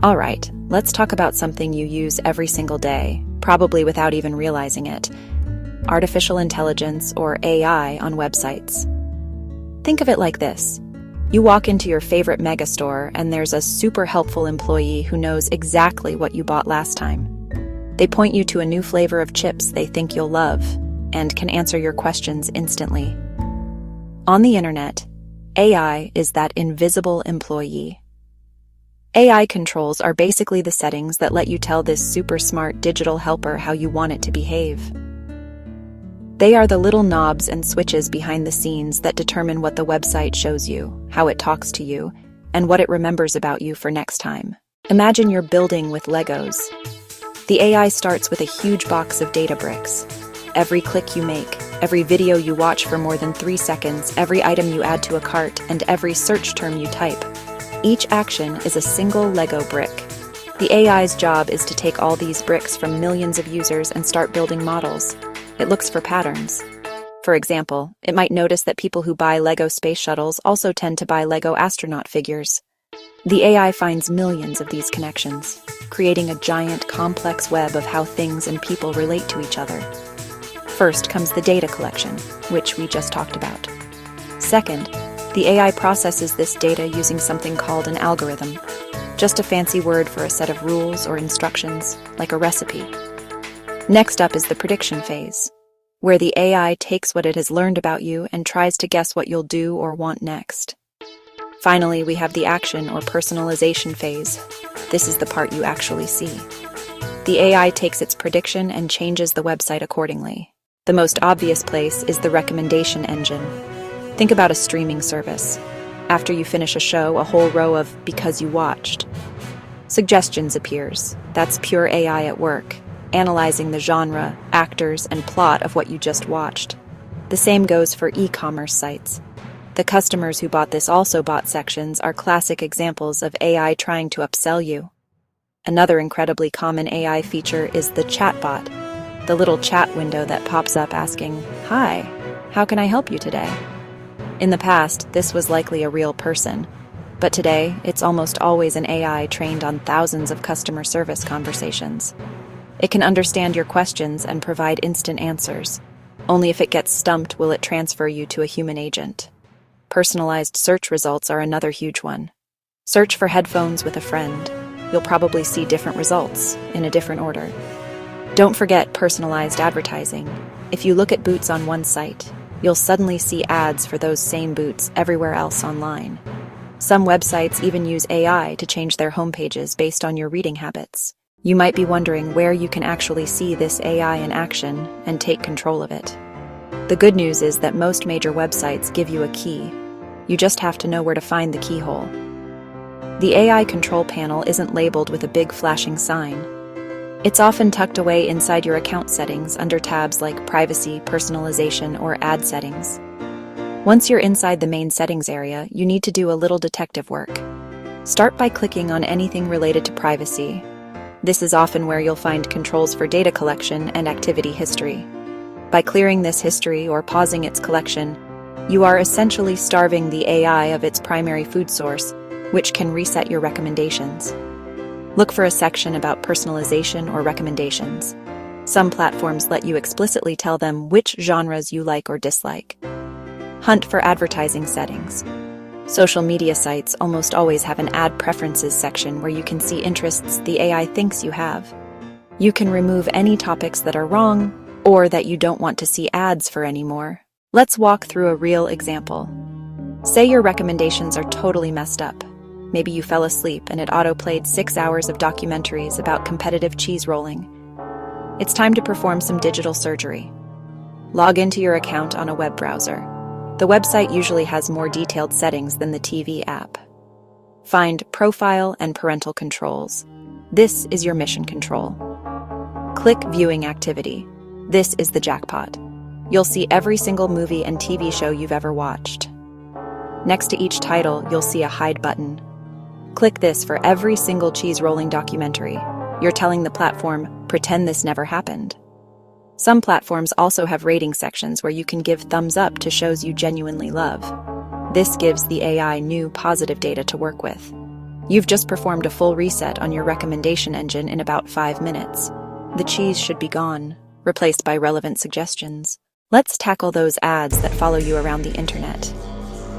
All right, let's talk about something you use every single day, probably without even realizing it. Artificial intelligence, or AI, on websites. Think of it like this. You walk into your favorite mega store and there's a super helpful employee who knows exactly what you bought last time. They point you to a new flavor of chips they think you'll love and can answer your questions instantly. On the internet, AI is that invisible employee. AI controls are basically the settings that let you tell this super smart digital helper how you want it to behave. They are the little knobs and switches behind the scenes that determine what the website shows you, how it talks to you, and what it remembers about you for next time. Imagine you're building with Legos. The AI starts with a huge box of data bricks. Every click you make, every video you watch for more than 3 seconds, every item you add to a cart, and every search term you type. Each action is a single Lego brick. The AI's job is to take all these bricks from millions of users and start building models. It looks for patterns. For example, it might notice that people who buy Lego space shuttles also tend to buy Lego astronaut figures. The AI finds millions of these connections, creating a giant, complex web of how things and people relate to each other. First comes the data collection, which we just talked about. Second, the AI processes this data using something called an algorithm, just a fancy word for a set of rules or instructions, like a recipe. Next up is the prediction phase, where the AI takes what it has learned about you and tries to guess what you'll do or want next. Finally, we have the action or personalization phase. This is the part you actually see. The AI takes its prediction and changes the website accordingly. The most obvious place is the recommendation engine. Think about a streaming service. After you finish a show, a whole row of "because you watched" suggestions appears. That's pure AI at work, analyzing the genre, actors, and plot of what you just watched. The same goes for e-commerce sites. The customers who bought this also bought sections are classic examples of AI trying to upsell you. Another incredibly common AI feature is the chatbot, the little chat window that pops up asking, "Hi, how can I help you today?" In the past, this was likely a real person, but today, it's almost always an AI trained on thousands of customer service conversations. It can understand your questions and provide instant answers. Only if it gets stumped will it transfer you to a human agent. Personalized search results are another huge one. Search for headphones with a friend. You'll probably see different results, in a different order. Don't forget personalized advertising. If you look at boots on one site, you'll suddenly see ads for those same boots everywhere else online. Some websites even use AI to change their homepages based on your reading habits. You might be wondering where you can actually see this AI in action and take control of it. The good news is that most major websites give you a key. You just have to know where to find the keyhole. The AI control panel isn't labeled with a big flashing sign. It's often tucked away inside your account settings under tabs like Privacy, Personalization, or Ad Settings. Once you're inside the main settings area, you need to do a little detective work. Start by clicking on anything related to privacy. This is often where you'll find controls for data collection and activity history. By clearing this history or pausing its collection, you are essentially starving the AI of its primary food source, which can reset your recommendations. Look for a section about personalization or recommendations. Some platforms let you explicitly tell them which genres you like or dislike. Hunt for advertising settings. Social media sites almost always have an ad preferences section where you can see interests the AI thinks you have. You can remove any topics that are wrong or that you don't want to see ads for anymore. Let's walk through a real example. Say your recommendations are totally messed up. Maybe you fell asleep and it autoplayed 6 hours of documentaries about competitive cheese rolling. It's time to perform some digital surgery. Log into your account on a web browser. The website usually has more detailed settings than the TV app. Find Profile and Parental Controls. This is your mission control. Click Viewing Activity. This is the jackpot. You'll see every single movie and TV show you've ever watched. Next to each title, you'll see a hide button. Click this for every single cheese rolling documentary. You're telling the platform, pretend this never happened. Some platforms also have rating sections where you can give thumbs up to shows you genuinely love. This gives the AI new positive data to work with. You've just performed a full reset on your recommendation engine in about 5 minutes. The cheese should be gone, replaced by relevant suggestions. Let's tackle those ads that follow you around the internet.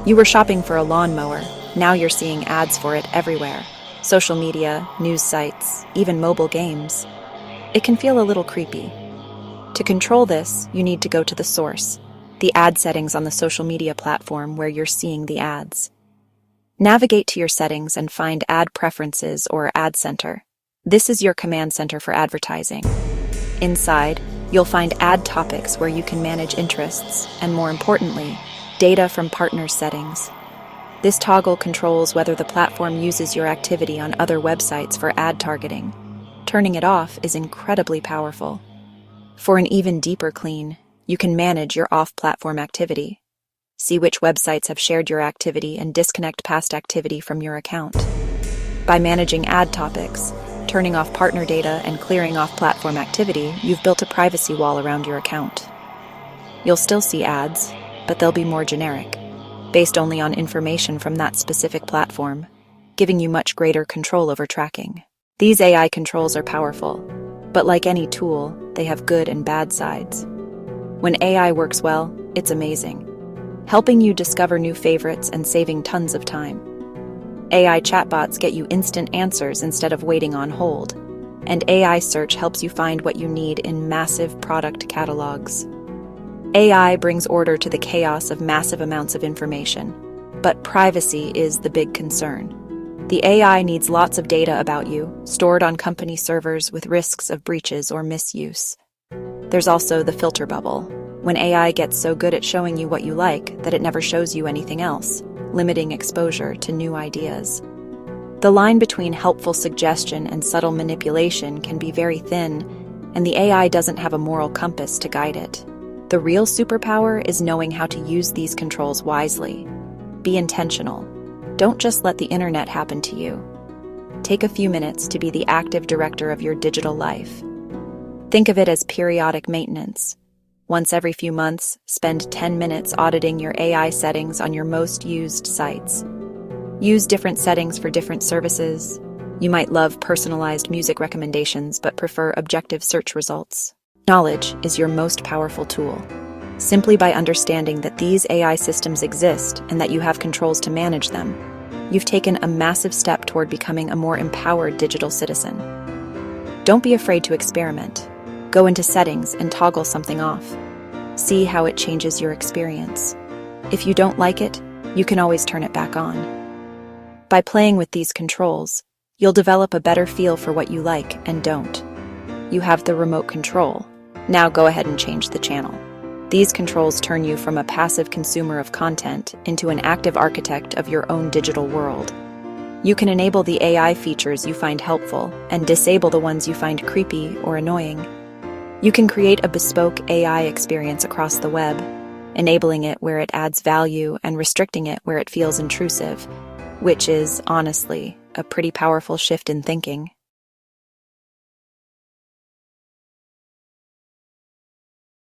You were shopping for a lawnmower. Now you're seeing ads for it everywhere. Social media, news sites, even mobile games. It can feel a little creepy. To control this, you need to go to the source, the ad settings on the social media platform where you're seeing the ads. Navigate to your settings and find Ad Preferences or Ad Center. This is your command center for advertising. Inside, you'll find ad topics where you can manage interests and, more importantly, data from partner settings. This toggle controls whether the platform uses your activity on other websites for ad targeting. Turning it off is incredibly powerful. For an even deeper clean, you can manage your off-platform activity. See which websites have shared your activity and disconnect past activity from your account. By managing ad topics, turning off partner data, and clearing off-platform activity, you've built a privacy wall around your account. You'll still see ads, but they'll be more generic, based only on information from that specific platform, giving you much greater control over tracking. These AI controls are powerful, but like any tool, they have good and bad sides. When AI works well, it's amazing, helping you discover new favorites and saving tons of time. AI chatbots get you instant answers instead of waiting on hold, and AI search helps you find what you need in massive product catalogs. AI brings order to the chaos of massive amounts of information, but privacy is the big concern. The AI needs lots of data about you, stored on company servers with risks of breaches or misuse. There's also the filter bubble, when AI gets so good at showing you what you like that it never shows you anything else, limiting exposure to new ideas. The line between helpful suggestion and subtle manipulation can be very thin, and the AI doesn't have a moral compass to guide it. The real superpower is knowing how to use these controls wisely. Be intentional. Don't just let the internet happen to you. Take a few minutes to be the active director of your digital life. Think of it as periodic maintenance. Once every few months, spend 10 minutes auditing your AI settings on your most used sites. Use different settings for different services. You might love personalized music recommendations but prefer objective search results. Knowledge is your most powerful tool. Simply by understanding that these AI systems exist and that you have controls to manage them, you've taken a massive step toward becoming a more empowered digital citizen. Don't be afraid to experiment. Go into settings and toggle something off. See how it changes your experience. If you don't like it, you can always turn it back on. By playing with these controls, you'll develop a better feel for what you like and don't. You have the remote control. Now go ahead and change the channel. These controls turn you from a passive consumer of content into an active architect of your own digital world. You can enable the AI features you find helpful and disable the ones you find creepy or annoying. You can create a bespoke AI experience across the web, enabling it where it adds value and restricting it where it feels intrusive, which is, honestly, a pretty powerful shift in thinking.